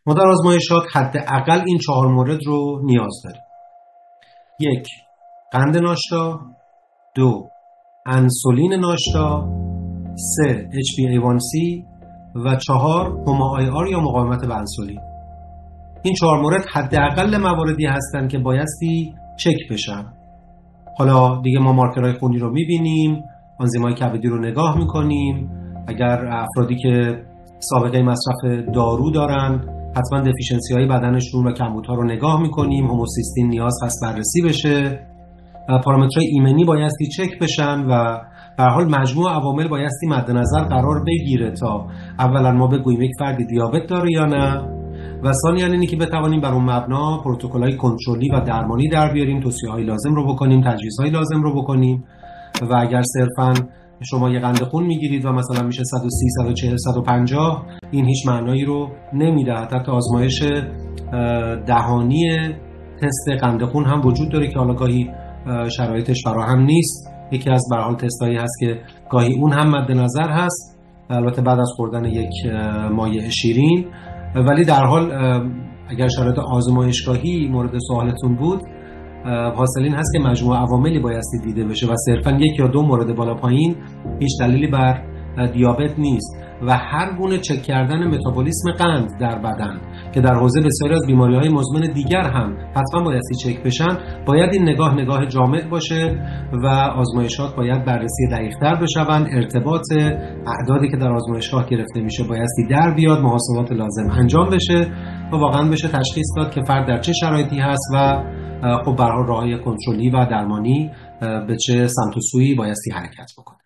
ما در آزمایشات حداقل این 4 مورد رو نیاز داریم. 1. قند ناشتا. 2. انسولین ناشتا. 3. HbA1c و 4. HOMA-IR یا مقاومت به انسولین. این 4 مورد حداقل مواردی هستن که بایستی چک بشن. حالا دیگه ما مارکرهای خونی رو میبینیم، آنزیم‌های کبدی رو نگاه میکنیم، اگر افرادی که سابقه مصرف دارو دارن حتما دفیشنسی های بدنشون و کمبودها رو نگاه میکنیم، هوموسیستین نیاز هست بررسی بشه، پارامترهای ایمنی بایستی چک بشن و به هر حال مجموع عوامل بایستی مد نظر قرار بگیره تا اولا ما بگوییم یک فردی دیابت داره یا نه و ثانیاً اینی که بتوانیم بر اون مبنا پروتکل‌های کنترلی و درمانی در بیاریم، توصیه‌های لازم رو بکنیم، تجویزهای لازم رو بکنیم و اگر صرفاً شما یه قند خون میگیرید و مثلا میشه 130 140 150 این هیچ معنایی رو نمیده. حتی آزمایش دهانی تست قند خون هم وجود داره که حالا گاهی شرایطش فراهم نیست. یکی از به هر حال تستایی هست که گاهی اون هم مد نظر هست، البته بعد از خوردن یک مایع شیرین. ولی در حال اگر شرایط آزمایشگاهی مورد سوالتون بود، حاصل این هست که مجموع عواملی بایستی دیده بشه و صرفاً 1 یا 2 مورد بالا پایین هیچ دلیلی بر دیابت نیست و هر گونه چک کردن متابولیسم قند در بدن که در حوزه بسیاری از بیماری‌های مزمن دیگر هم حتما بایستی چک بشن، باید این نگاه جامع باشه و آزمایشات باید بررسی دقیق‌تر بشون، ارتباط اعدادی که در آزمایشگاه گرفته میشه بایستی در بیاد، محاسبات لازم انجام بشه و واقعا بشه تشخیص داد که فرد در چه شرایطی هست و خب به هر حال راه‌های کنترلی و درمانی به چه سمت و سویی بایستی حرکت بکنه.